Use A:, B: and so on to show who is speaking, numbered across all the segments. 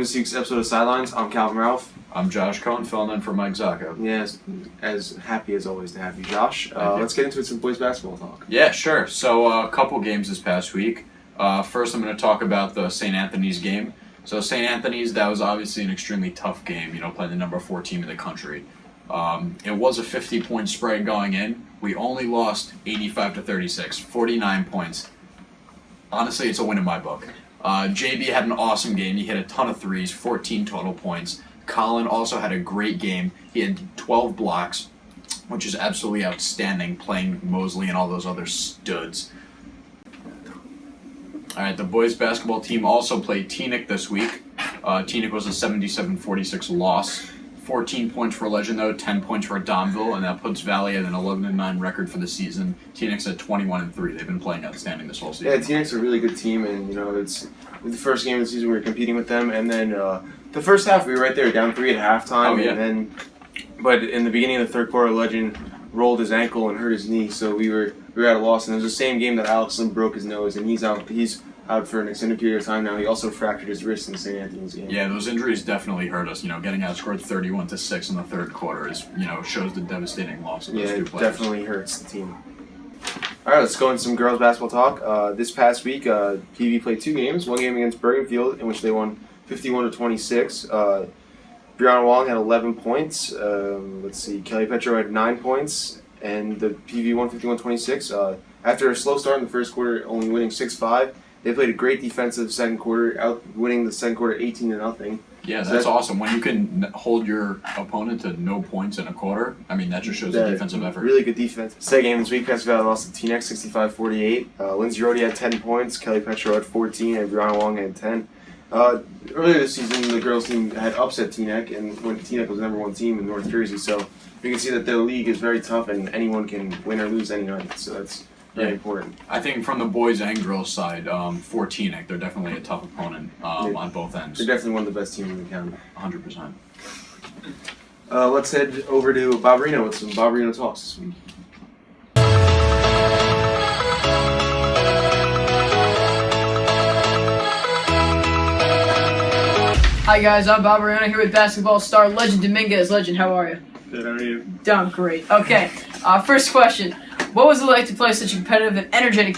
A: this week's episode of SideLines. I'm Calvin Ralph.
B: I'm Josh Cohen, filling in for Mike Zacco.
A: Yes, as happy as always to have you, Josh. Let's get into it, some boys basketball talk.
B: Yeah, sure. So a couple games this past week. First, I'm going to talk about the St. Anthony's game. So St. Anthony's, that was obviously an extremely tough game, playing the number 4 team in the country. It was a 50-point spread going in. We only lost 85-36, 49 points. Honestly, it's a win in my book. JB had an awesome game. He hit a ton of threes, 14 total points. Colin also had a great game. He had 12 blocks, which is absolutely outstanding, playing Mosley and all those other studs. All right, the boys basketball team also played Teaneck this week. Teaneck was a 77-46 loss. 14 points for Legend, though, 10 points for Domville, and that puts Valley at an 11-9 record for the season. Teaneck's at 21-3. They've been playing outstanding this whole season.
A: Yeah, Teaneck's a really good team, and it's the first game of the season we were competing with them, and then the first half we were right there, down 3 at halftime,
B: Oh, yeah.
A: But in the beginning of the third quarter, Legend rolled his ankle and hurt his knee, so we were at a loss. And it was the same game that Alex Lim broke his nose, and he's out for an extended period of time now. He also fractured his wrist in the St. Anthony's game.
B: Yeah, those injuries definitely hurt us. Getting outscored 31-6 in the third quarter is, shows the devastating loss of those two players.
A: Yeah, it definitely hurts the team. All right, let's go into some girls basketball talk. This past week, PV played 2 games. One game against Bergenfield, in which they won 51-26. Brianna Wong had 11 points. Kelly Petro had 9 points, and the PV won 51-26. After a slow start in the first quarter, only winning 6-5, they played a great defensive second quarter, winning the second quarter 18-0.
B: Yeah, that's awesome. When you can hold your opponent to no points in a quarter, that just shows a defensive effort.
A: Really good defense. Second game this week, Pass Valley lost to Teaneck 65-48. Lindsay Rhodey had 10 points, Kelly Petro had 14, and Brianna Wong had 10. Earlier this season, the girls team had upset Teaneck, and when Teaneck was the number 1 team in North Jersey, so you can see that the league is very tough, and anyone can win or lose any night, so that's very important.
B: I think from the boys and girls side, for Teaneck, they're definitely a tough opponent on both ends.
A: They're definitely one of the best teams in the county.
B: 100%.
A: Let's head over to Bob Reno with some Bob Reno talks this week.
C: Hi guys, I'm Bob Reno here with basketball star Legend Dominguez. Legend, how are you?
A: Good, how are you?
C: Doing great. Okay, first question. What was it like to play such a competitive and energetic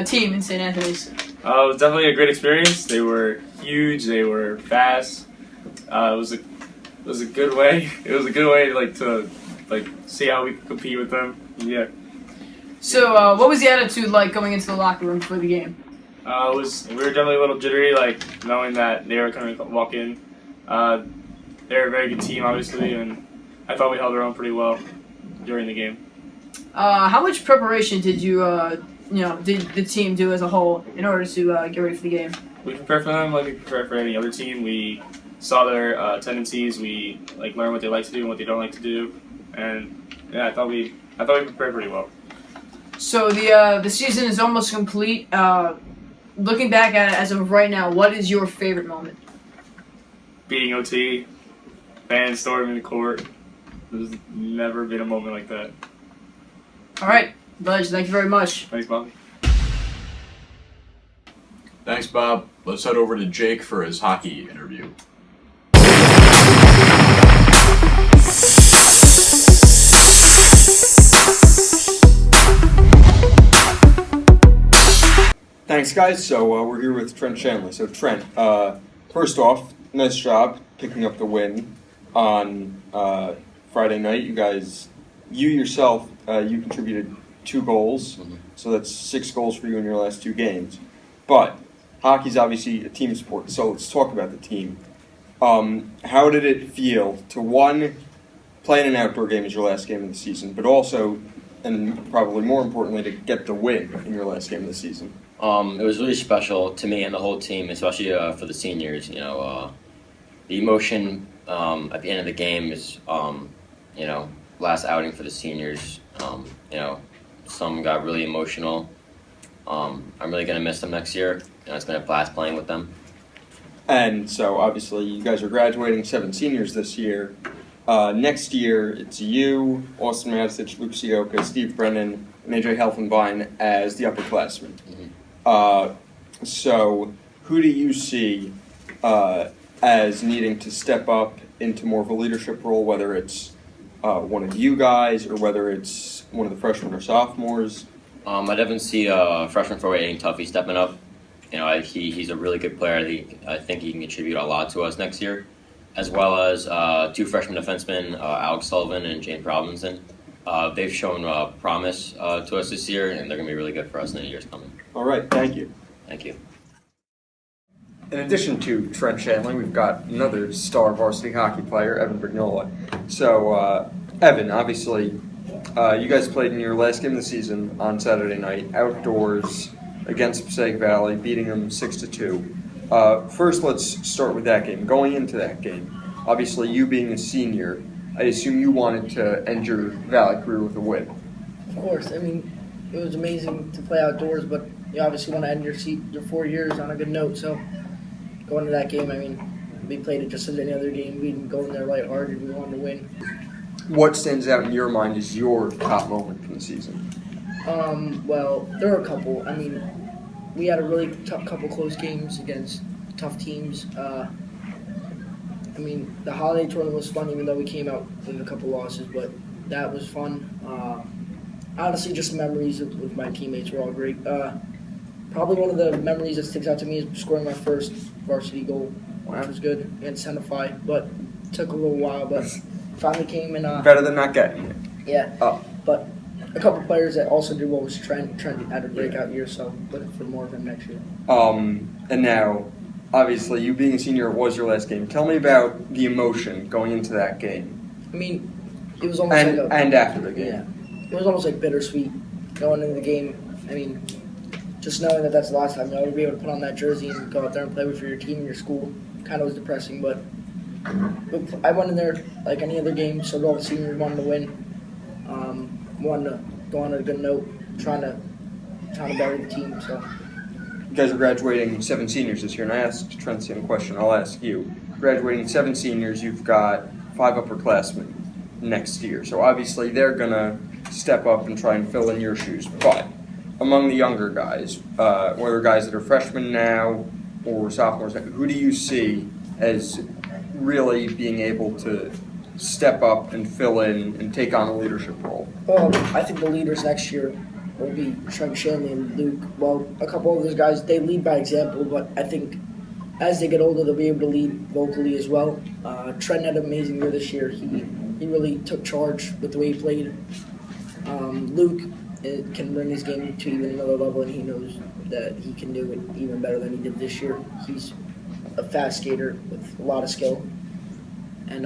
C: team in St. Anthony's?
D: It was definitely a great experience. They were huge. They were fast. It was a good way. It was a good way to see how we could compete with them. Yeah.
C: So, what was the attitude like going into the locker room for the game?
D: We were definitely a little jittery, knowing that they were going to walk in. They're a very good team, obviously, and I thought we held our own pretty well during the game.
C: How much preparation did did the team do as a whole in order to get ready for the game?
D: We prepared for them like we prepare for any other team. We saw their tendencies. We learned what they like to do and what they don't like to do, and yeah, I thought we prepared pretty well.
C: So the season is almost complete. Looking back at it as of right now, what is your favorite moment?
D: Beating OT, fans storming the court. There's never been a moment like that.
C: All right, Budge, thank you very much.
D: Thanks, Bobby.
B: Thanks, Bob. Let's head over to Jake for his hockey interview.
E: Thanks, guys. So we're here with Trent Shanley. So Trent, first off, nice job picking up the win on Friday night. You yourself, you contributed 2 goals, so that's 6 goals for you in your last 2 games. But hockey's obviously a team sport, so let's talk about the team. How did it feel to, play in an outdoor game as your last game of the season, but also, and probably more importantly, to get the win in your last game of the season?
F: It was really special to me and the whole team, especially for the seniors. The emotion at the end of the game is, last outing for the seniors. Some got really emotional. I'm really gonna miss them next year. It's been a blast playing with them.
E: And so obviously you guys are graduating 7 seniors this year. Next year it's you, Austin Matisich, Luke Sioka, Steve Brennan, and AJ Helfenbein as the upperclassmen. So who do you see as needing to step up into more of a leadership role, whether it's one of you guys or whether it's one of the freshmen or sophomores?
F: I definitely see freshman forward Aiden Tuffy stepping up. You know, he's a really good player. I think he can contribute a lot to us next year, as well as 2 freshman defensemen, Alex Sullivan and James Robinson. They've shown promise to us this year, and they're going to be really good for us in the years coming.
E: All right, thank you.
F: Thank you.
E: In addition to Trent Shanley, we've got another star varsity hockey player, Evan Brignola. So, Evan, obviously, you guys played in your last game of the season on Saturday night, outdoors against Passaic Valley, beating them 6-2. First, let's start with that game. Going into that game, obviously, you being a senior, I assume you wanted to end your Valley career with a win.
G: Of course. I mean, it was amazing to play outdoors, but you obviously want to end your 4 years on a good note. So going to that game, I mean, we played it just as any other game. We didn't go in there lighthearted. We wanted to win.
E: What stands out in your mind as your top moment from the season?
G: Well, there were a couple. I mean, we had a really tough couple close games against tough teams. I mean, the holiday tournament was fun, even though we came out with a couple losses, but that was fun. Honestly, just memories with my teammates were all great. Probably one of the memories that sticks out to me is scoring my first varsity goal, which was good against Santa Fe, but it took a little while, but finally came and
E: Better than not getting it.
G: yeah.
E: Oh.
G: But a couple players that also did well was Trent. Trent had a breakout year, so looking for more of him next year.
E: And now, obviously, you being a senior, it was your last game. Tell me about the emotion going into that game.
G: I mean, it was almost like
E: And after the game.
G: yeah, it was almost like bittersweet going into the game. I mean, just knowing that that's the last time you'll be able to put on that jersey and go out there and play for your team and your school kind of was depressing. But I went in there like any other game, so all the seniors wanted to win. Wanted to go on a good note, trying to bury the team. So
E: You guys are graduating 7 seniors this year, and I asked Trent the same question. I'll ask you. Graduating 7 seniors, you've got 5 upperclassmen next year. So obviously they're going to step up and try and fill in your shoes. But among the younger guys, whether guys that are freshmen now or sophomores, who do you see as really being able to step up and fill in and take on a leadership role?
G: Well, I think the leaders next year will be Trent Shanley and Luke. Well, a couple of those guys, they lead by example, but I think as they get older, they'll be able to lead vocally as well. Trent had an amazing year this year. He really took charge with the way he played. Luke can bring his game to even another level, and he knows that he can do it even better than he did this year. He's a fast skater with a lot of skill. And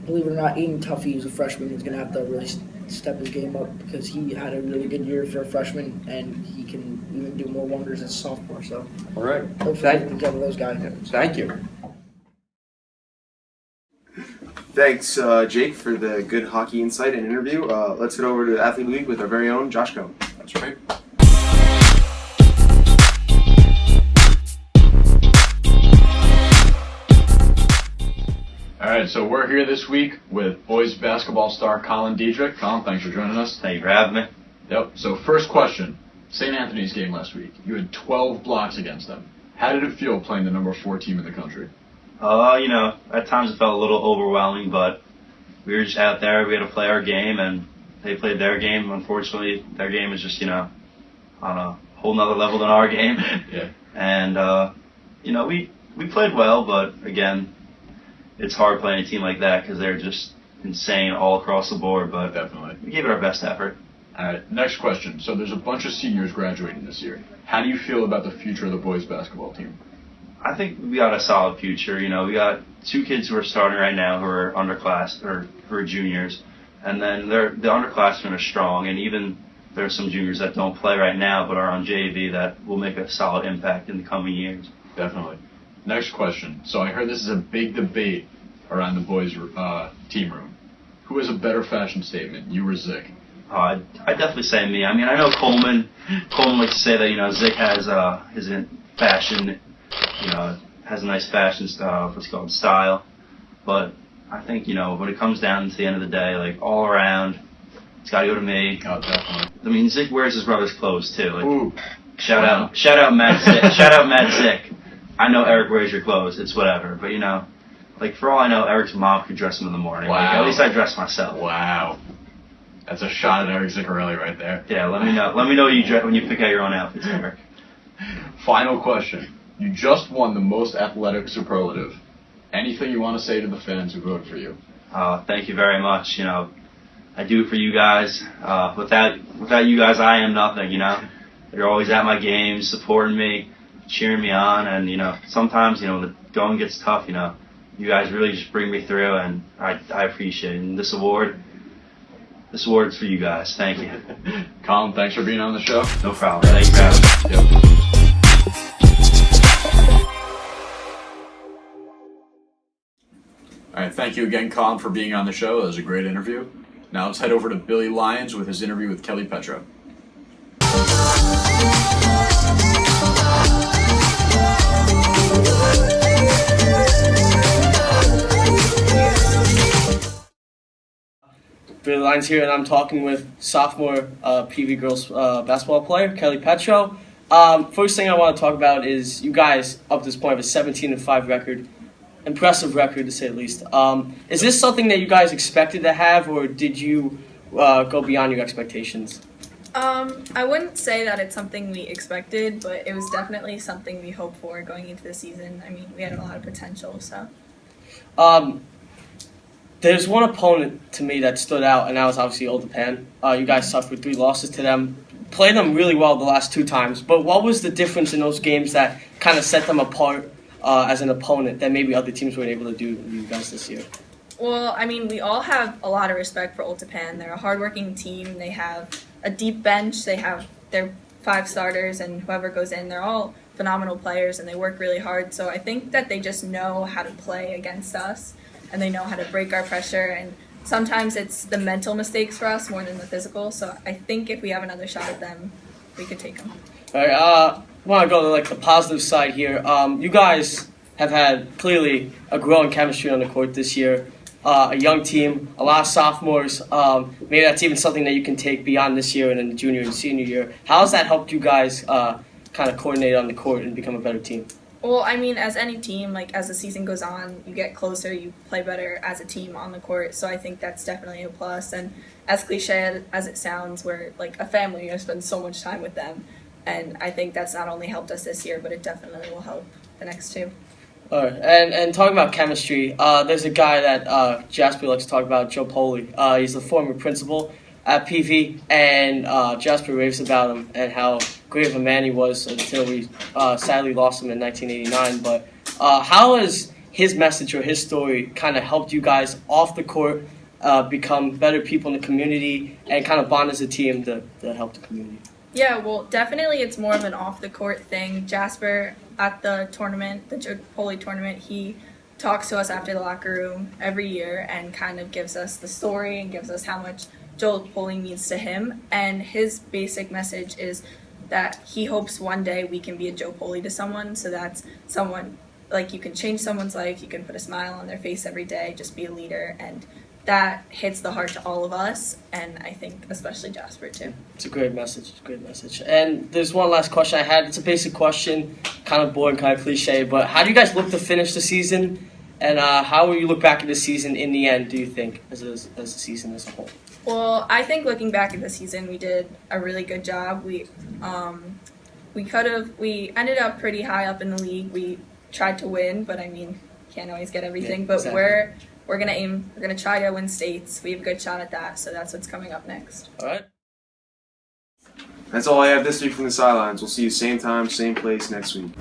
G: believe it or not, Aiden Tuffy, who's a freshman, is going to have to really step his game up because he had a really good year for a freshman, and he can even do more wonders as a sophomore. So,
E: All right.
G: hopefully, we can get those guys.
E: Thank you.
A: Thanks, Jake, for the good hockey insight and interview. Let's get over to Athlete League with our very own Josh Cohn.
B: That's right. All right, so we're here this week with boys basketball star Colin Diedrich. Colin, thanks for joining us.
H: Thank you for having me.
B: Yep. So first question, St. Anthony's game last week. You had 12 blocks against them. How did it feel playing the number 4 team in the country?
H: At times it felt a little overwhelming, but we were just out there. We had to play our game, and they played their game. Unfortunately, their game is just, on a whole nother level than our game.
B: Yeah.
H: And, we played well, but again, it's hard playing a team like that because they're just insane all across the board, but
B: Definitely.
H: we gave it our best effort.
B: All right, next question. So there's a bunch of seniors graduating this year. How do you feel about the future of the boys basketball team?
H: I think we got a solid future. We got 2 kids who are starting right now who are underclass or who are juniors, and then the underclassmen are strong, and even there are some juniors that don't play right now but are on JV that will make a solid impact in the coming years.
B: Definitely. Next question. So I heard this is a big debate around the boys' team room. Who has a better fashion statement, you or Zick?
H: I'd definitely say me. I mean, I know Coleman likes to say that, Zick has his fashion, has a nice fashion style. But I think, when it comes down to the end of the day, like all around, it's got to go to me.
B: Oh, definitely.
H: I mean, Zick wears his brother's clothes too. Like,
B: Ooh.
H: shout out Matt Zick. Shout out Matt Zick. I know Eric wears your clothes. It's whatever. But like for all I know, Eric's mom could dress him in the morning. Like,
B: Wow.
H: at least I dress myself.
B: Wow. That's a shot at Eric Ziccarelli right there.
H: Yeah, let me know. Let me know when you pick out your own outfits, Eric.
B: Final question. You just won the most athletic superlative. Anything you want to say to the fans who voted for you?
H: Thank you very much. I do it for you guys. Without you guys, I am nothing. You're always at my games, supporting me, cheering me on, and sometimes when the going gets tough, you guys really just bring me through, and I appreciate it. And this award's for you guys. Thank you.
B: Colin, thanks for being on the show.
H: No problem. Thank you for having me.
B: Yep. All right, thank you again, Colin, for being on the show. That was a great interview. Now let's head over to Billy Lyons with his interview with Kelly Petro.
I: Billy Lyons here, and I'm talking with sophomore PV girls basketball player Kelly Petro. First thing I want to talk about is you guys up to this point have a 17-5 record. Impressive record, to say the least. Is this something that you guys expected to have, or did you go beyond your expectations?
J: I wouldn't say that it's something we expected, but it was definitely something we hoped for going into the season. I mean, we had a lot of potential, so.
I: There's one opponent to me that stood out, and that was obviously Old Japan. You guys suffered 3 losses to them. Played them really well the last 2 times, but what was the difference in those games that kind of set them apart as an opponent that maybe other teams weren't able to do with you guys this year?
J: Well, I mean, we all have a lot of respect for Old Japan. They're a hardworking team. They have a deep bench. They have their 5 starters, and whoever goes in, they're all phenomenal players, and they work really hard. So I think that they just know how to play against us, and they know how to break our pressure. And sometimes it's the mental mistakes for us more than the physical. So I think if we have another shot at them, we could take them.
I: All right, I want to go to the positive side here. You guys have had clearly a growing chemistry on the court this year. A young team, a lot of sophomores. Maybe that's even something that you can take beyond this year and in the junior and senior year. How has that helped you guys kind of coordinate on the court and become a better team?
J: Well, I mean, as any team, like as the season goes on, you get closer, you play better as a team on the court. So I think that's definitely a plus. And as cliche as it sounds, we're like a family. I spend so much time with them. And I think that's not only helped us this year, but it definitely will help the next 2.
I: All right, and talking about chemistry, there's a guy that Jasper likes to talk about, Joe Poli. He's the former principal at PV, and Jasper raves about him and how great of a man he was until we sadly lost him in 1989. But how has his message or his story kind of helped you guys off the court become better people in the community and kind of bond as a team to help the community?
J: Yeah, well, definitely it's more of an off-the-court thing. Jasper, at the tournament, the Joe Poli tournament, he talks to us after the locker room every year and kind of gives us the story and gives us how much Joe Poli means to him. And his basic message is that he hopes one day we can be a Joe Poli to someone. So that's someone, like you can change someone's life, you can put a smile on their face every day, just be a leader. And that hits the heart to all of us, and I think especially Jasper too.
I: It's a great message. It's a great message. And there's one last question I had. It's a basic question, kind of boring, kind of cliche, but how do you guys look to finish the season? And how will you look back at the season in the end, do you think, as a season as a whole?
J: Well, I think looking back at the season, we did a really good job. We ended up pretty high up in the league. We tried to win, but I mean, can't always get everything.
I: Yeah,
J: but
I: exactly.
J: we're gonna try to win states. We have a good shot at that, so that's what's coming up next.
I: All right.
A: That's all I have this week from the sidelines. We'll see you same time, same place next week.